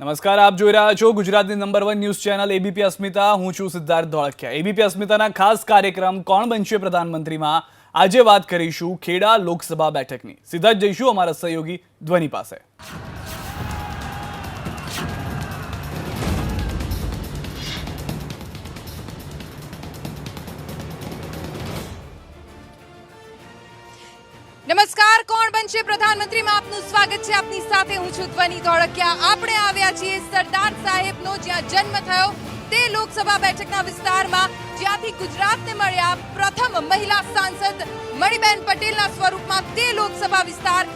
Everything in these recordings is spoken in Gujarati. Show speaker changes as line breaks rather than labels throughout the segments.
નમસ્કાર, આપ જોઈ રહ્યા છો ગુજરાતની નંબર 1 ન્યૂઝ ચેનલ એબીપી અસ્મિતા. હું છું સિદ્ધાર્થ ધોળકિયા. એબીપી અસ્મિતાના ખાસ કાર્યક્રમ કોણ બનશે પ્રધાનમંત્રીમાં આજે વાત કરીશું ખેડા લોકસભા બેઠકની. સીધા જ જઈશું અમારા સહયોગી ધ્વની પાસે.
નમસ્કાર, કોણ બનશે પ્રધાનમંત્રીમાં આપનું સ્વાગત છે. આપની સાથે હું છું ધ્વની ધોળકિયા. આપણે આવ્યા છીએ સરદાર સાહેબનો જ્યાં જન્મ થયો તે લોકસભા બેઠકના વિસ્તારમાં, જ્યાંથી ગુજરાતને મળ્યા પ્રથમ મહિલા સાંસદ મણિબેન પટેલના સ્વરૂપમાં તે લોકસભા વિસ્તાર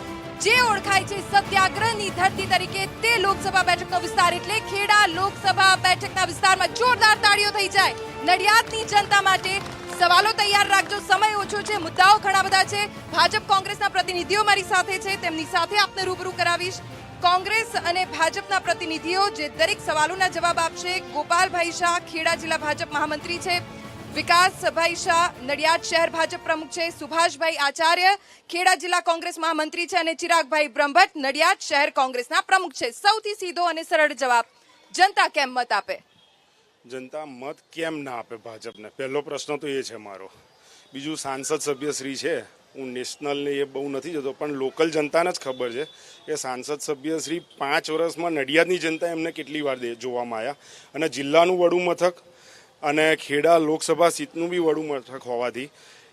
જે ઓળખાય છે સત્યાગ્રહની ધરતી તરીકે. તે લોકસભા બેઠકનો વિસ્તાર એટલે ખેડા લોકસભા બેઠકના વિસ્તારમાં જોરદાર તાળીઓ થઈ જાય નડિયાદની જનતા માટે. સવાલો તૈયાર રાખજો, સમય ઓછો છે, મુદ્દાઓ ઘણા બધા છે. ભાજપ કોંગ્રેસના પ્રતિનિધિઓ મારી સાથે છે, તેમની સાથે આપને રૂબરૂ કરાવીશ. કોંગ્રેસ અને ભાજપના પ્રતિનિધિઓ જે દરેક સવાલોના જવાબ આપશે. ગોપાલભાઈ શાહ ખેડા જિલ્લા ભાજપ મહામંત્રી છે, વિકાસભાઈ શાહ નડિયાદ શહેર ભાજપ પ્રમુખ છે, સુભાષભાઈ આચાર્ય ખેડા જિલ્લા કોંગ્રેસ મહામંત્રી છે અને ચિરાગભાઈ બ્રહ્મભટ્ટ નડિયાદ શહેર કોંગ્રેસના પ્રમુખ છે. સૌથી સીધો અને સરળ જવાબ, જનતા કેમ મત આપે?
જનતા મત કેમ ના આપે ભાજપને? પહેલો પ્રશ્ન તો એ છે મારો. બીજું, સાંસદ સભ્યશ્રી છે, હું નેશનલને એ બહુ નથી જતો, પણ લોકલ જનતાને જ ખબર છે કે સાંસદ સભ્યશ્રી 5 વર્ષમાં નડિયાદની જનતા એમને કેટલી વાર જોવામાં આવ્યા, અને જિલ્લાનું વડું મથક અને ખેડા લોકસભા સીટનું બી વડું મથક હોવાથી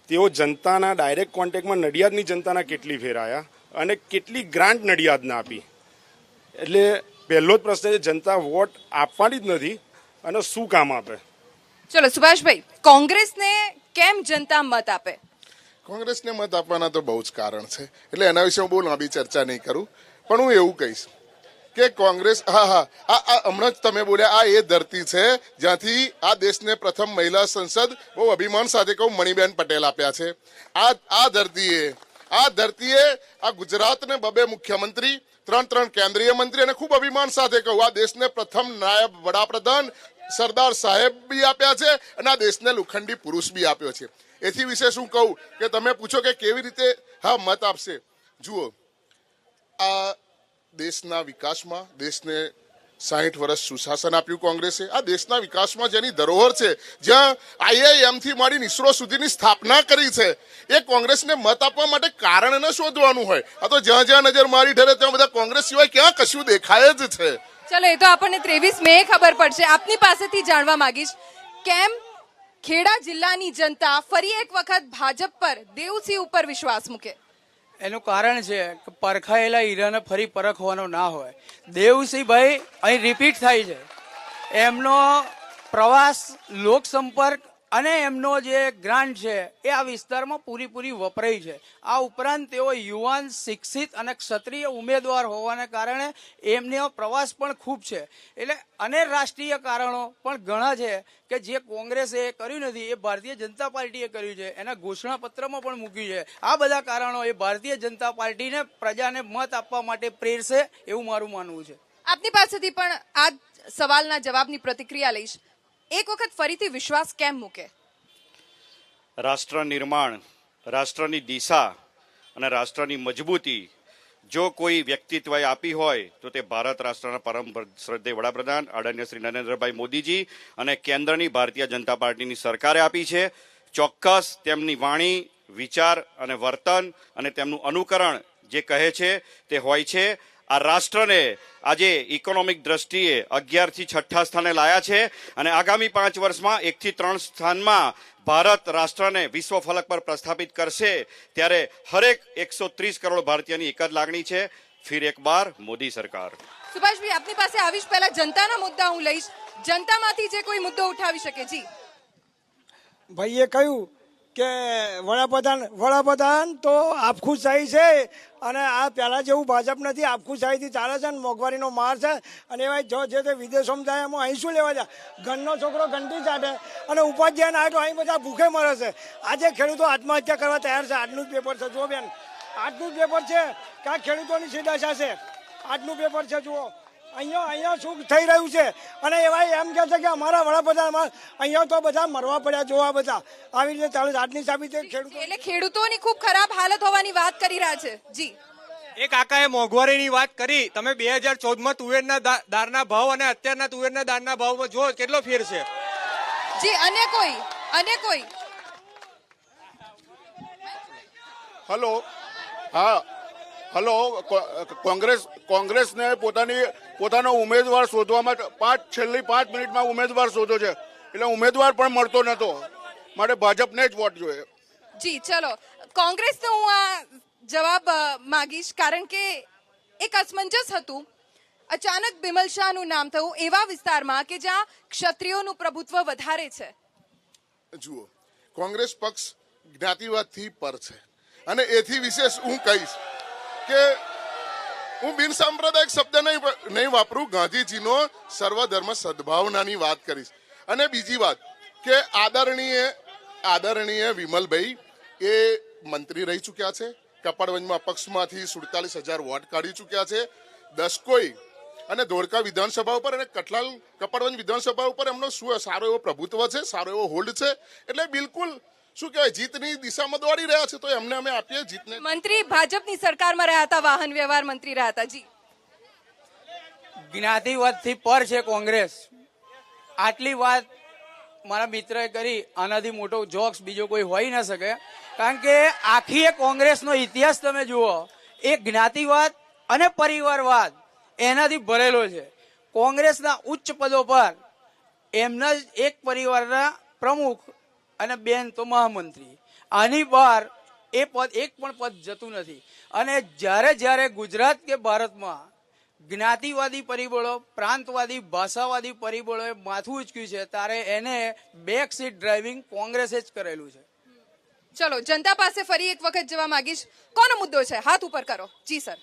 તેઓ જનતાના ડાયરેક્ટ કોન્ટેક્ટમાં નડિયાદની જનતાના કેટલી ફેરાયા અને કેટલી ગ્રાન્ટ નડિયાદને આપી. એટલે પહેલો જ પ્રશ્ન છે, જનતા વોટ આપવાની જ નથી અને શું કામ આપે?
ચલો સુભાષભાઈ, કોંગ્રેસને કેમ જનતા મત આપે?
કોંગ્રેસને મત આપવાના તો બહુ જ કારણ છે, એટલે એના વિશે હું બહુ લાંબી ચર્ચા નહીં કરું, પણ હું એવું કહીશ કે કોંગ્રેસ હમણાં જ તમે બોલ્યા, આ એ ધરતી છે જ્યાંથી આ દેશને પ્રથમ મહિલા સંસદ, બહુ અભિમાન સાથે કહું, મણિબેન પટેલ આપ્યા છે. આ ધરતીએ આ ગુજરાતને 2 મુખ્યમંત્રી, 3 કેન્દ્રીય મંત્રી અને ખૂબ અભિમાન સાથે કહું, આ દેશને પ્રથમ નાયબ વડાપ્રધાન સરદાર સાહેબ બી આપ્યા છે અને આ દેશને લોખંડી પુરુષ બી આપ્યો છે. એથી વિશે શું કહું કે તમે પૂછો કે કેવી રીતે મત આપશે. જુઓ, આ દેશના વિકાસમાં, દેશને 60 વર્ષ સુશાસન આપ્યું કોંગ્રેસે. આ દેશના વિકાસમાં જેની ધરોહર છે, જ્યાં IIM થી માંડીને ISRO સુધીની સ્થાપના કરી છે, એ કોંગ્રેસને મત આપવા માટે કારણને શોધવાનું હોય. આ તો જ્યાં જ્યાં નજર મારી ઠરે ત્યાં બધા કોંગ્રેસ સિવાય ક્યાં કશું દેખાય જ છે.
ચલો, એ તો આપણને 23 મે ખબર પડશે. આપની પાસેથી જાણવા માંગીશ, કેમ ખેડા જિલ્લાની જનતા ફરી એક વખત ભાજપ પર, દેવસિંહ ઉપર વિશ્વાસ મૂકે?
એનું કારણ છે કે પરખાયેલા હીરાને ફરી પરખવાનો ના હોય. દેવસિંહભાઈ અહીં રિપીટ થાય છે. એમનો પ્રવાસ, લોકસંપર્ક અને એમનો જે ગ્રાન્ટ છે એ આ વિસ્તારમાં પૂરી વપરાય છે. આ ઉપરાંત તેઓ યુવાન, શિક્ષિત અને ક્ષત્રિય ઉમેદવાર હોવાને કારણે એમનો પ્રવાસ પણ ખૂબ છે. એટલે અને રાષ્ટ્રીય કારણો પણ ઘણા છે કે જે કોંગ્રેસે કર્યું નથી એ ભારતીય જનતા પાર્ટીએ કર્યું છે, એના ઘોષણાપત્રમાં પણ મૂક્યું છે. આ બધા કારણો એ ભારતીય જનતા પાર્ટીને, પ્રજાને મત આપવા માટે પ્રેરશે એવું મારું માનવું છે.
આપની પાસેથી પણ આ સવાલના જવાબની પ્રતિક્રિયા લઈશ. એક વખત ફરીથી વિશ્વાસ કેમ મૂકે?
રાષ્ટ્ર નિર્માણ, રાષ્ટ્રની દિશા અને રાષ્ટ્રની મજબૂતી જો કોઈ વ્યક્તિત્વએ આપી હોય તો તે ભારત રાષ્ટ્રના પરમ શ્રદ્ધેય વડાપ્રધાન આદરણીય શ્રી નરેન્દ્રભાઈ મોદીજી અને કેન્દ્રની ભારતીય જનતા પાર્ટીની સરકારે આપી છે. ચોક્કસ તેમની વાણી, વિચાર અને વર્તન અને તેમનું અનુકરણ જે કહે છે તે હોય છે. આ રાષ્ટ્રને આજે ઇકોનોમિક દ્રષ્ટિએ 11 થી 6 સ્થાને લાયા છે અને આગામી 5 વર્ષમાં 1 થી 3 સ્થાનમાં ભારત રાષ્ટ્રને વિશ્વ ફલક પર પ્રસ્થાપિત કરશે. ત્યારે હરેક 130 કરોડ ભારતીયની એક જ લાગણી છે, ફિર એક બાર મોદી સરકાર.
સુભાષભાઈ, આપની પાસે આવીશ, પહેલા જનતાના મુદ્દા હું લઈશ. જનતામાંથી જે કોઈ મુદ્દો ઉઠાવી શકે? જી
ભાઈએ કહ્યું કે વડાપ્રધાન તો આપખુશાહી છે અને આ પહેલાં જેવું ભાજપ નથી, આપખુશાહીથી ચાલે છે અને મોંઘવારીનો માર છે. અને એવા જે તે વિદેશોમાં જાય એમાં અહીં શું લેવા જાય? ઘરનો છોકરો ઘંટી ચાટે અને ઉપાધ્યાય ના તો અહીં બધા ભૂખે મરે છે. આજે ખેડૂતો આત્મહત્યા કરવા તૈયાર છે. આજનું જ પેપર છે, જુઓ બેન, આજનું જ પેપર છે કે આ ખેડૂતોની શી દશા છે. આજનું પેપર છે, જુઓ. અહીંયા શું થઈ રહ્યું છે. અને એવા એમ કહે છે કે અમારા વડાપ્રધાન, અહીંયા તો બધા મરવા પડ્યા, જોવા બધા આવી રીતે ચાલુ. આજની સાબિત ખેડૂતો,
એટલે ખેડૂતોની ખૂબ ખરાબ હાલત હોવાની વાત કરી રહ્યા છે. જી
એ કાકાએ મોંઘવારીની વાત કરી. તમે 2014માં તુવેરના દાળના ભાવ અને અત્યારના તુવેરના દાળના ભાવમાં જો કેટલો ફેર છે.
જી અન્ય કોઈ
હલો હા હલો કોંગ્રેસને પોતાનો ઉમેદવાર શોધવામાં છેલ્લી 5 મિનિટમાં ઉમેદવાર શોધો છે, એટલે ઉમેદવાર પણ મળતો નતો, માટે ભાજપને જ વોટ જોઈએ.
જી ચલો કોંગ્રેસનો હું આ જવાબ માંગીશ, કારણ કે એક અસમંજસ હતું. અચાનક બિમલ શાહનું નામ થયું એવા વિસ્તારમાં કે જ્યાં ક્ષત્રિયોનું પ્રભુત્વ વધારે છે.
જુઓ, કોંગ્રેસ પક્ષ જ્ઞાતિવાદથી પર છે અને એથી વિશેષ હું કહીશ કે હું બિન સાંપ્રદાયિક શબ્દ નહીં વાપરું, ગાંધીજીનો સર્વધર્મ સદભાવનાની વાત કરીશ. અને બીજી વાત કે આદરણીય વિમલભાઈ એ મંત્રી રહી ચૂક્યા છે, કપડવંજમાં પક્ષમાંથી 47,000 વોટ કાઢી ચૂક્યા છે. દસકોઈ અને ધોળકા વિધાનસભા ઉપર અને કપડવંજ વિધાનસભા ઉપર એમનો સારો એવો પ્રભુત્વ છે, સારો એવો હોલ્ડ છે, એટલે બિલકુલ શું કહેવાય જીતની દિશામાં દોડી રહ્યા છે, તો એમને અમે આપીએ જીતને.
મંત્રી ભાજપની સરકારમાં રહ્યા હતા, વાહન વ્યવહાર મંત્રી રહ્યા હતા. જી
જ્ઞાતિવાદથી પર છે કોંગ્રેસ. આટલી વાત મારા મિત્રએ કરી, આનાથી મોટો જોક્સ બીજો કોઈ હોઈ ન શકે. કારણ કે આખી એ કોંગ્રેસનો ઇતિહાસ તમે જુઓ, એ જ્ઞાતિવાદ અને પરિવારવાદ એનાથી ભરેલો છે. કોંગ્રેસના ઉચ્ચ પદો પર એમના જ એક પરિવારના પ્રમુખ અને બેન તો મહામંત્રી, આની બહાર એ પદ એક પણ પદ જતું નથી. અને જ્યારે ગુજરાત કે ભારતમાં જ્ઞાતિવાદી પરિબળો, પ્રાંતવાદી, ભાષાવાદી પરિબળોએ માથું ઉચક્યું છે, ત્યારે એને બેક સીટ ડ્રાઇવિંગ કોંગ્રેસે જ કરેલું છે.
ચલો જનતા પાસે ફરી એક વખત જવા માંગીશ. કોનો મુદ્દો છે? હાથ ઉપર કરો. જી સર.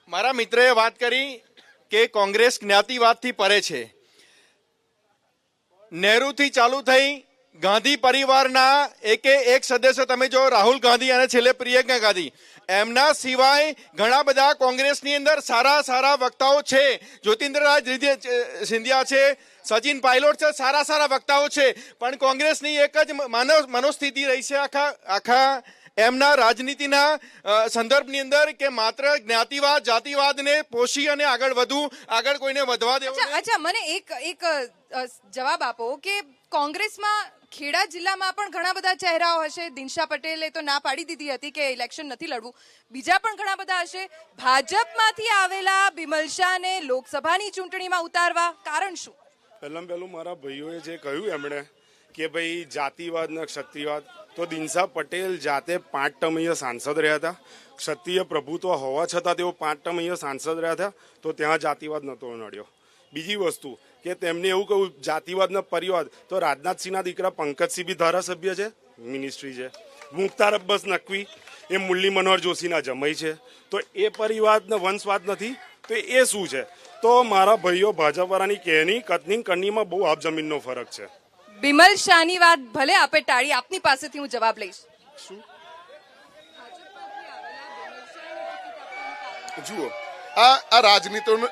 મારા મિત્રએ વાત કરી કે કોંગ્રેસ જ્ઞાતિવાદથી પરે છે. નહેરુથી ચાલુ થઈ ગાંધી પરિવારના એક સદસ્ય તમે જો રાહુલ ગાંધી અને છેલ્લે પ્રિયંકા ગાંધી, એમના સિવાય ઘણા બધા કોંગ્રેસની અંદર સારા વક્તાઓ છે. જ્યોતિન્દ્રરાજ સિંધિયા છે, સચિન પાયલોટ છે, સારા વક્તાઓ છે, પણ કોંગ્રેસની એક જ મનોસ્થિતિ રહી છે આખા એમના રાજનીતિના સંદર્ભની અંદર કે માત્ર જ્ઞાતિવાદ જાતિવાદને પોષી અને આગળ વધવું, આગળ કોઈને વધવા દેવું.
અચ્છા મને એક જવાબ આપો કે કોંગ્રેસમાં ખેડા જિલ્લામાં પણ ઘણા બધા ચહેરાઓ હશે. દિનશા પટેલે તો ના પાડી દીધી હતી કે ઇલેક્શન નથી લડવું. બીજા પણ ઘણા બધા હશે. ભાજપમાંથી આવેલા બિમલ શાહને લોકસભાની ચૂંટણીમાં ઉતારવા કારણ શું?
પહેલું મારા ભાઈઓએ જે કહ્યું એમણે કે ભાઈ જાતિવાદ ને ક્ષત્રિયવાદ, તો દિનશા પટેલ જાતે 5 ટર્મ અહીંયા સાંસદ રહ્યા હતા. ક્ષત્રિય પ્રભુત્વ હોવા છતાં તેઓ 5 ટર્મ અહીંયા સાંસદ રહ્યા હતા, તો ત્યાં જાતિવાદ નહોતો નડ્યો. બીજી વસ્તુ કે તેમને એવું કહ્યું જાતિવાદના પરિવાદ, તો રાજનાથસિંહના દીકરા પંકજસિંહ બી ધારાસભ્ય છે, મિનિસ્ટ્રી છે. મુખ્તાર અબ્બાસ નકવી એ મુરલી મનોહર જોશીના જમાઈ છે, તો એ પરિવારનો વંશવાદ નથી, તો એ શું છે? તો મારા ભાઈઓ ભાજપવાળાની કહેની કથની કણીમાં બહુ આપ જમીનનો ફરક છે.
બિમલ શાહની વાત ભલે આપે ટાળી, આપની પાસેથી હું જવાબ લઈશ.
જુઓ, આ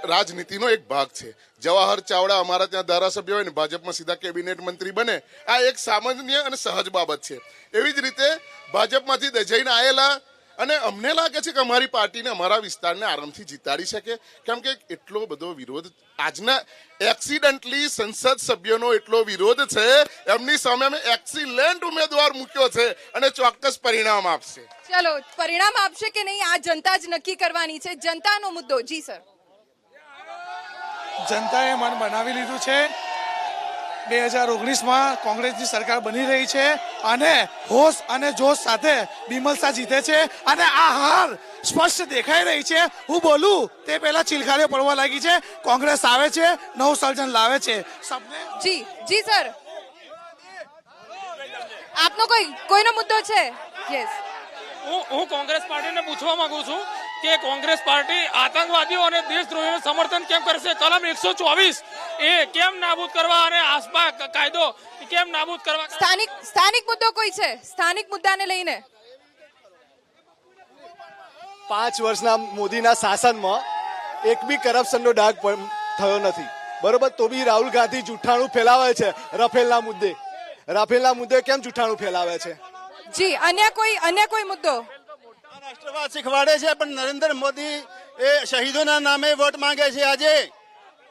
રાજનીતિનો એક ભાગ છે. જવાહર ચાવડા અમારા ત્યાં ધારાસભ્ય હોય ને ભાજપમાં સીધા કેબિનેટ મંત્રી બને, આ એક સામાન્ય અને સહજ બાબત છે. એવી જ રીતે ભાજપમાંથી દજાઈને આવેલા અને અમને લાગે છે કે અમારી પાર્ટીને, અમારા વિસ્તારને આરામથી જીતાડી શકે, કેમ કે એટલો બધો વિરોધ આજના એક્સિડન્ટલી સંસદ સભ્યોનો એટલો વિરોધ છે, એમની સામે અમે એક્સિલેન્ટ ઉમેદવાર મૂક્યો છે અને ચોક્કસ પરિણામ આપશે.
ચલો પરિણામ આપશે કે નહીં આ જનતા જ નક્કી કરવાની છે. જનતાનો મુદ્દો. જી સર.
જનતાએ મન બનાવી લીધું છે. 2019માં કોંગ્રેસની સરકાર બની રહી છે અને હોશ અને જોશ સાથે બિમલ શાહ જીતે છે અને આ હાર સ્પષ્ટ દેખાઈ રહી છે. હું બોલું તે પહેલા ચિલખારીઓ પડવા લાગી છે. કોંગ્રેસ આવે છે, નવું સર્જન લાવે છે. સબને
જી સર, આપનો કોઈનો મુદ્દો છે? યસ.
હું કોંગ્રેસ પાર્ટીને પૂછવા માંગુ છું કે કોંગ્રેસ પાર્ટી આતંકવાદીઓ અને દેશદ્રોહીઓનું સમર્થન કેમ કરશે? કલમ 124 એ કેમ નાબૂદ કરવા અને આસપા કાયદો કેમ નાબૂદ કરવા?
સ્થાનિક મુદ્દો કોઈ છે? સ્થાનિક મુદ્દાને લઈને
5 વર્ષના મોદીના શાસનમાં એક બી કરપ્શનનો ડાઘ થયો નથી, બરોબર? તો બી રાહુલ ગાંધી જૂઠાણું ફેલાવે છે. રાફેલના મુદ્દે કેમ જૂઠાણું ફેલાવે છે?
જી અન્ય કોઈ મુદ્દો?
રાષ્ટ્રવાદ શીખવાડે છે, પણ નરેન્દ્ર મોદી એ શહીદોના નામે વોટ માંગે છે આજે,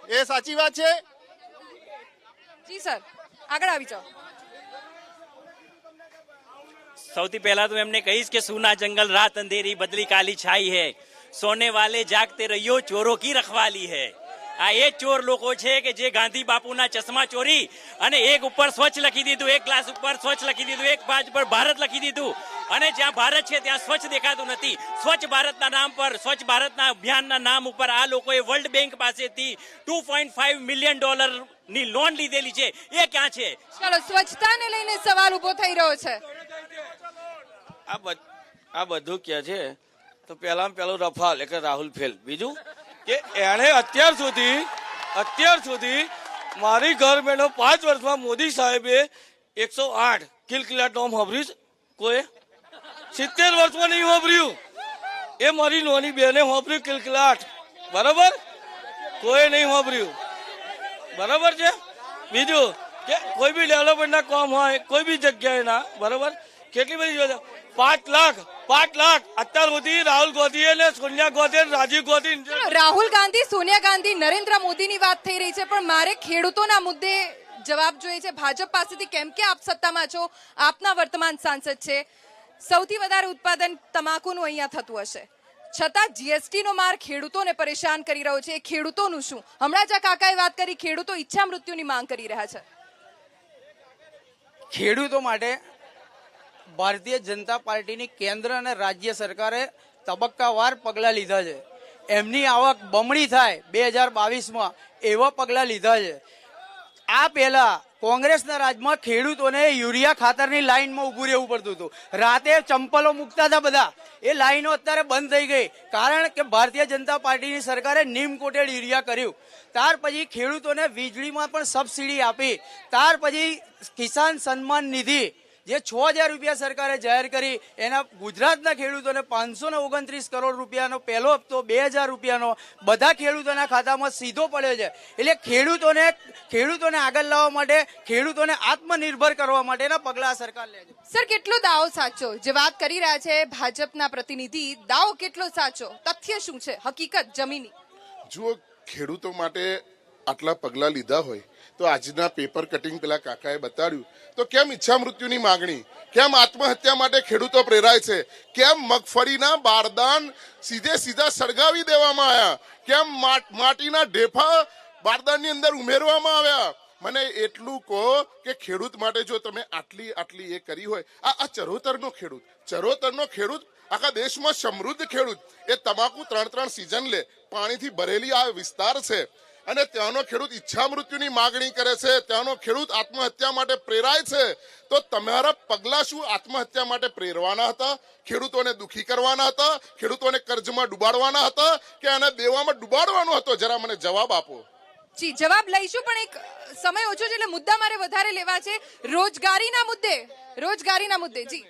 એ સાચી વાત છે?
જી સર, આગળ આવી જાઓ.
સૌથી પહેલા તો એમને કહીશ કે સુના જંગલ રાત અંધેરી બદલી કાલી છાઈ હૈ, સોને વાલે જાગતે રહીયો ચોરો કી રખવાલી હૈ. આ એ ચોર લોકો છે કે જે ગાંધી બાપુના ચશ્મા ચોરી અને એક ઉપર સ્વચ્છ લખી દીધું, એક ગ્લાસ ઉપર સ્વચ્છ લખી દીધું, એક બાજ પર ભારત લખી દીધું, અને જ્યાં ભારત છે ત્યાં સ્વચ્છ દેખાતું નથી. સ્વચ્છ ભારતના નામ પર, સ્વચ્છ ભારતના અભિયાનના નામ ઉપર આ લોકોએ વર્લ્ડ બેંક પાસેથી $2.5 મિલિયન ની લોન લીધેલી છે. એ ક્યાં છે?
ચાલો, સ્વચ્છતાને લઈને સવાલ ઉભો થઈ રહ્યો છે.
આ બધું કે છે તો પહેલામાં પહેલું રફાલ એટલે રાહુલ ફેલ. બીજું કે એણે અત્યાર સુધી મારી ગવર્મેન્ટનો 5 વર્ષમાં મોદી સાહેબે 108 કિલકિલાટ નોમ વાપર્યું, કોઈ 70 વર્ષમાં નહીં વાપર્યું. એ મારી નોની બેને વાપર્યું કિલકિલાટ, બરાબર? કોઈ નહીં વાપર્યું, બરાબર છે? બીજું કે કોઈ બી ડેવલપમેન્ટના કામ હોય કોઈ બી જગ્યાએ ના, બરાબર? કેટલી બધી યોજના, 5 લાખ અત્યાર સુધી રાહુલ ગાંધી અને સોનિયા ગાંધી અને રાજીવ ગાંધી.
રાહુલ ગાંધી, સોનિયા ગાંધી, નરેન્દ્ર મોદીની વાત થઈ રહી છે, પણ મારે ખેડૂતોના મુદ્દે જવાબ જોઈએ છે ભાજપ પાસેથી. કેમ કે આપ સત્તામાં છો, આપના વર્તમાન સાંસદ છે, સૌથી વધારે ઉત્પાદન તમાકુનું અહીંયા થતું હશે, છતાં જીએસટી નો માર ખેડૂતોને પરેશાન કરી રહ્યો છે. ખેડૂતોનું શું? હમણાં જ આ કાકાએ વાત કરી, ખેડૂતો ઈચ્છા મૃત્યુની માંગ કરી રહ્યા છે.
ખેડૂતો માટે ભારતીય જનતા પાર્ટીની કેન્દ્ર અને રાજ્ય સરકારે તબક્કાવાર પગલાં લીધા છે. એમની આવક બમણી થાય 2022માં એવા પગલાં લીધા છે. આ પહેલા કોંગ્રેસના રાજમાં ખેડૂતોને યુરિયા ખાતરની લાઈનમાં ઊભું રહેવું પડતું હતું. રાતે ચંપલો મૂકતા હતા બધા. એ લાઈનો અત્યારે બંધ થઈ ગઈ, કારણ કે ભારતીય જનતા પાર્ટીની સરકારે નીમ કોટેડ યુરિયા કર્યું. ત્યાર પછી ખેડૂતોને વીજળીમાં પણ સબસિડી આપી. ત્યાર પછી કિસાન સન્માન નિધિ જે 6000 રૂપિયા સરકારે જાહેર કરી, એના ગુજરાતના ખેડૂતોને 529 કરોડ રૂપિયાનો પહેલો હપ્તો 2000 રૂપિયાનો બધા ખેડૂતોના ખાતામાં સીધો પડ્યો છે. એટલે ખેડૂતોને આગળ લાવવા માટે, ખેડૂતોને આત્મનિર્ભર કરવા માટેના પગલાં સરકાર લે છે.
સર, કેટલો દાવો સાચો જે વાત કરી રહ્યા છે ભાજપના પ્રતિનિધિ, દાવો કેટલો સાચો? તથ્ય શું છે, હકીકત જમીની?
જુઓ, ખેડૂતો માટે આટલા પગલાં લીધા હોય તો આજના પેપર કટિંગ પેલા કાકાએ બતાડ્યું તો કેમ ઈચ્છા મૃત્યુની માગણી, કેમ આત્મહત્યા માટે ખેડૂતો પ્રેરાય છે, કેમ મગફળીના બારદાન સીધા સળગાવી દેવામાં આવ્યા, કેમ માટીના ઢેફા બારદાનની અંદર ઉમેરવામાં આવ્યા. મને એટલું કહો કે ખેડૂત માટે જો તમે આટલી એ કરી હોય, આ ચરોતરનો ખેડૂત આખા દેશમાં સમૃદ્ધ ખેડૂત, એ તમાકુ 3 સિઝન લે, પાણીથી ભરેલી આ વિસ્તાર છે, અને ત્યાંનો ખેડૂત ઈચ્છા મૃત્યુની માગણી કરે છે, ત્યાંનો ખેડૂત આત્મહત્યા માટે પ્રેરાય છે, તો તમારા પગલાં શું આત્મહત્યા માટે પ્રેરવાના હતા? ખેડૂતોને દુખી કરવાના હતા? ખેડૂતોને કર્જમાં ડુબાડવાના હતા કે એને દેવામાં ડુબાડવાનો હતો? જરા મને જવાબ આપો.
જી, જવાબ લઈશું, પણ એક સમય ઓછો છે એટલે મુદ્દા મારે વધારે લેવા છે. રોજગારીના મુદ્દે જી.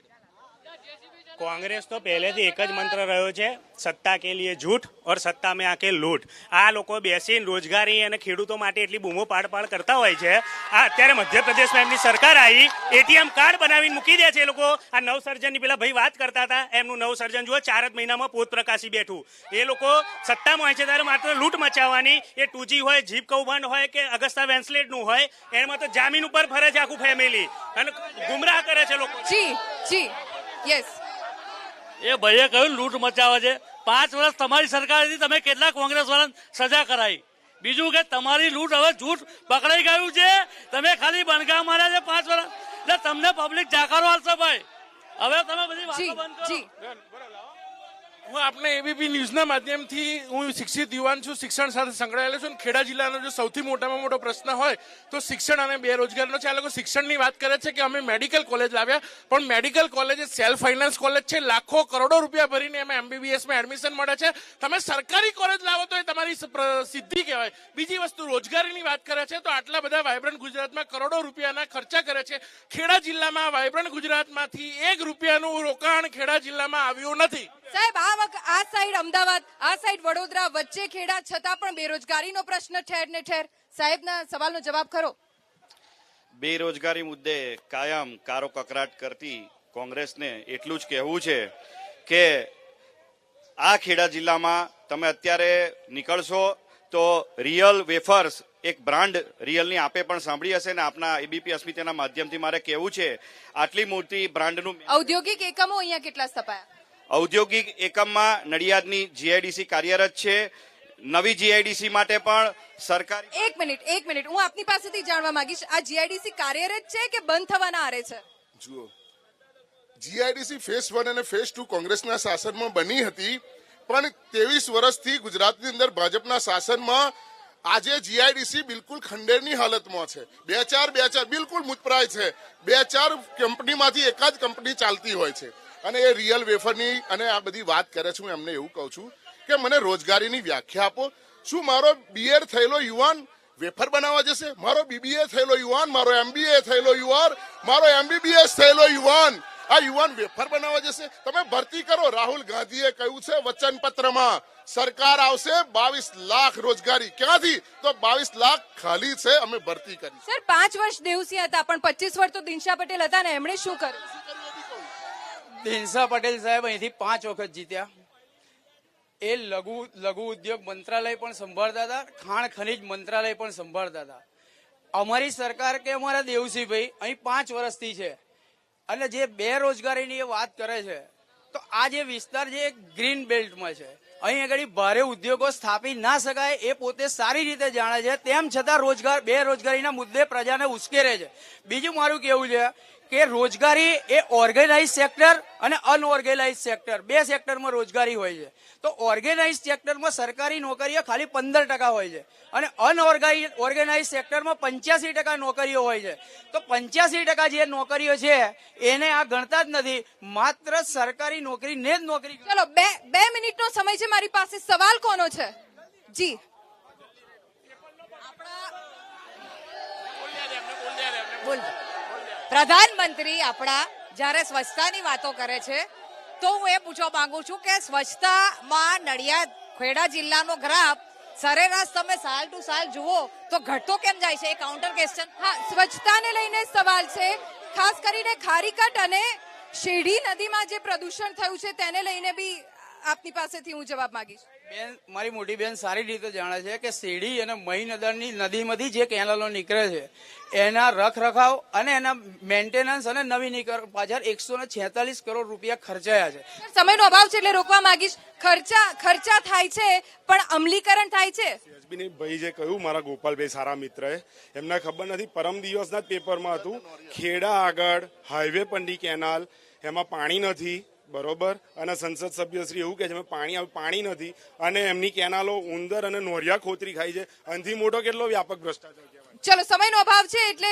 कांग्रेस तो पहले થી એક જ મંત્ર રહ્યો છે, સત્તા કે લીએ ઝૂઠ और સત્તા में आके लूट. આ લોકો બેસીને રોજગારી અને ખેડૂતો માટે એટલી બૂમો પાડ કરતા હોય છે. આ અત્યારે મધ્યપ્રદેશમાં એમની સરકાર આવી, એટીએમ કાર્ડ બનાવીને મૂકી દે છે એ લોકો. આ નવસર્જનની પેલા ભાઈ વાત કરતા હતા, એમનું નવસર્જન જુઓ 4 જ મહિનામાં પોત પ્રકાશી બેઠું. એ લોકો સત્તામાં હોય છે ત્યારે માત્ર લૂંટ મચાવવાની. એ 2G હોય, જીપ કૌભાંડ હોય કે અગસ્તા વેન્સલેટનું હોય, એમાં તો જામીન ઉપર ફરે છે આખું ફેમિલી અને ગુમરાહ કરે છે લોકો.
જી યસ.
એ ભાઈએ કહ્યું લૂંટ મચાવે છે. 5 વર્ષ તમારી સરકાર હતી, તમે કેટલા કોંગ્રેસ વાળાને સજા કરાઈ? બીજું કે તમારી લૂંટ હવે જૂઠ પકડાઈ ગયું છે, તમે ખાલી બણગા માર્યા છે 5 વર્ષ, એટલે તમને પબ્લિક જાકારો આપશે ભાઈ. હવે તમે બધી વાતો બંધ કરો.
હું આપને એબીપી ન્યૂઝના માધ્યમથી, હું શિક્ષિત યુવાન છું, શિક્ષણ સાથે સંકળાયેલો છું. ખેડા જિલ્લાનો જો સૌથી મોટામાં મોટો પ્રશ્ન હોય તો શિક્ષણ અને બેરોજગારીનો છે. આ લોકો શિક્ષણની વાત કરે છે કે અમે મેડિકલ કોલેજ લાવ્યા, પણ medical college self finance college છે. લાખો કરોડો રૂપિયા ભરીને એમાં MBBSમાં એડમિશન મળે છે. તમે સરકારી કોલેજ લાવો તો એ તમારી સિદ્ધિ કહેવાય. બીજી વસ્તુ, રોજગારીની વાત કરે છે તો આટલા બધા વાયબ્રન્ટ ગુજરાતમાં કરોડો રૂપિયાના ખર્ચા કરે છે. ખેડા જિલ્લામાં વાયબ્રન્ટ ગુજરાતમાંથી 1 રૂપિયાનું રોકાણ ખેડા જિલ્લામાં આવ્યું નથી.
સાહેબ, આ સાઈડ અમદાવાદ, આ સાઈડ વડોદરા, વચ્ચે ખેડા, છતાં પણ બેરોજગારીનો પ્રશ્ન ઠેર ને ઠેર. સાહેબના સવાલનો જવાબ ખરો.
બેરોજગારી મુદ્દે કાયમ કારો કકરાટ કરતી કોંગ્રેસને એટલું જ કહેવું છે કે આ ખેડા જિલ્લામાં તમે અત્યારે નીકળશો તો રિયલ વેફર્સ એક બ્રાન્ડ રિયલની આપે પણ સાંભળી હશે ને આપના એબીપી અસ્મિતાના માધ્યમથી મારે કહેવું છે આટલી મોટી બ્રાન્ડનું
ઔદ્યોગિક એકમો અહીંયા કેટલા સ્થપાયા?
ઔદ્યોગિક એકમમાં નડિયાદની જીઆઈડીસી કાર્યરત છે. નવી જીઆઈડીસી માટે પણ સરકારી
એક મિનિટ હું આપની પાસેથી જાણવા માંગીશ, આ જીઆઈડીસી કાર્યરત છે કે બંધ થવાના આરે છે?
જુઓ, જીઆઈડીસી ફેઝ 1 અને ફેઝ 2 કોંગ્રેસના શાસનમાં બની હતી, પણ 23 વર્ષથી ગુજરાતની અંદર ભાજપના શાસનમાં આજે જીઆઈડીસી બિલકુલ ખંડેરની હાલતમાં છે. બે ચાર બિલકુલ મુજપરાય છે. 2-4 કંપનીમાંથી એક જ કંપની ચાલતી હોય છે અને એ રિયલ વેફરની અને આ બધી વાત કરે છે. હું એમને એવું કહું છું કે મને રોજગારીની વ્યાખ્યા આપો. શું મારો બીએડ થયેલો યુવાન વેફર બનાવવા જશે? મારો બીબીએ થયેલો યુવાન, મારો એમબીએ થયેલો યુવાન, મારો એમબીબીએસ થયેલો યુવાન આ યુવાન વેફર બનાવવા જશે? તમે ભરતી કરો. રાહુલ ગાંધીએ કહ્યું છે વચનપત્રમાં સરકાર આવશે 22 લાખ રોજગારી. ક્યાંથી? તો 22 લાખ ખાલી છે, અમે ભરતી કરી.
સર 5 વર્ષ દેવસિંહ હતા, પણ 25 વર્ષ તો દિનશા પટેલ હતા ને, એમણે શું કર્યું?
દિનશા પટેલ સાહેબ અહીંથી 5 વખત જીત્યા. એ લઘુ ઉદ્યોગ મંત્રાલય પણ સંભાળતા હતા, ખાણ ખનીજ મંત્રાલય પણ સંભાળતા હતા. અમારી સરકાર કે અમારા દેવસિંહભાઈ અહીં 5 વર્ષથી છે અને જે બેરોજગારીની એ વાત કરે છે, તો આ જે વિસ્તાર છે એ ગ્રીન બેલ્ટમાં છે. અહીં આગળ ભારે ઉદ્યોગો સ્થાપી ના શકાય એ પોતે સારી રીતે જાણે છે, તેમ છતાં બેરોજગારીના મુદ્દે પ્રજાને ઉશ્કેરે છે. બીજું મારું કેવું છે કે રોજગારી એ ઓર્ગેનાઇઝ સેક્ટર અને અનઓર્ગેનાઇઝ સેક્ટર, 2 સેક્ટરમાં રોજગારી હોય છે. તો ઓર્ગેનાઇઝ સેક્ટરમાં સરકારી નોકરીઓ ખાલી 15% હોય છે અને અનઓર્ગેનાઇઝ સેક્ટરમાં 85% નોકરીઓ હોય છે. તો 85% જે નોકરીઓ છે એને આ ગણતા જ નથી, માત્ર સરકારી નોકરીને જ નોકરી.
ચલો 2 મિનિટનો સમય છે મારી પાસે. સવાલ કોનો છે? જી,
પ્રધાનમંત્રી આપણા જ્યારે સ્વચ્છતાની વાતો કરે છે તો હું એ પૂછવા માંગુ છું કે સ્વચ્છતામાં નડિયાદ ખેડા જિલ્લાનો ગ્રાફ સરેરાશ તમે સાલ ટુ સાલ જુઓ તો ઘટતો કેમ જાય છે? એ કાઉન્ટર ક્વેશ્ચન.
હા, સ્વચ્છતાને લઈને સવાલ છે, ખાસ કરીને ખારીકટ અને શેરડી નદીમાં જે પ્રદૂષણ થયું છે તેને લઈને બી આપની પાસેથી હું જવાબ માંગીશ.
બેન, મારી મોટી બેન સારી રીતે જાણે છે કે શેરડી અને મહી નદીમાંથી જે કેનાલો નીકળે છે એના રખરખાવ અને એના મેન્ટેનન્સ અને નવીનીકરણ પાછળ 146 કરોડ રૂપિયા ખર્ચાયા છે.
સમયનો અભાવ છે એટલે રોકવા માંગીશ. ખર્ચા થાય છે પણ અમલીકરણ થાય છે?
ભાઈ જે કહ્યું મારા ગોપાલભાઈ સારા મિત્રએ, એમને ખબર નથી. પરમ દિવસના જ પેપરમાં હતું ખેડા આગળ હાઈવે પરની કેનાલ, એમાં પાણી નથી, બરોબર, અને સંસદ સભ્યશ્રી એવું કે છે પાણી નથી અને એમની કેનાલો ઉંદર અને નોરિયા ખોતરી ખાય છે. આનાથી મોટો કેટલો વ્યાપક ભ્રષ્ટાચાર કહેવાય.
ચલો, સમયનો અભાવ છે એટલે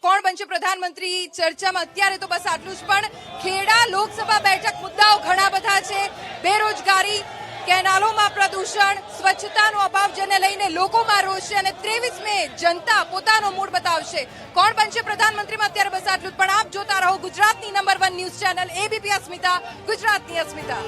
કોણ બનશે પ્રધાનમંત્રી ચર્ચામાં અત્યારે તો બસ આટલું જ. પણ ખેડા લોકસભા બેઠક મુદ્દાઓ ઘણા બધા છે. બેરોજગારી, કેનાલોમાં પ્રદૂષણ, સ્વચ્છતાનો અભાવ, જેને લઈને લોકોમાં રોષ છે અને 23 મે જનતા પોતાનો મૂડ બતાવશે. કોણ બનશે પ્રધાનમંત્રીમાં અત્યારે બસ આટલું જ. પણ આપ જોતા રહો ગુજરાતની નંબર 1 ન્યૂઝ ચેનલ એબીપી અસ્મિતા, ગુજરાતની અસ્મિતા.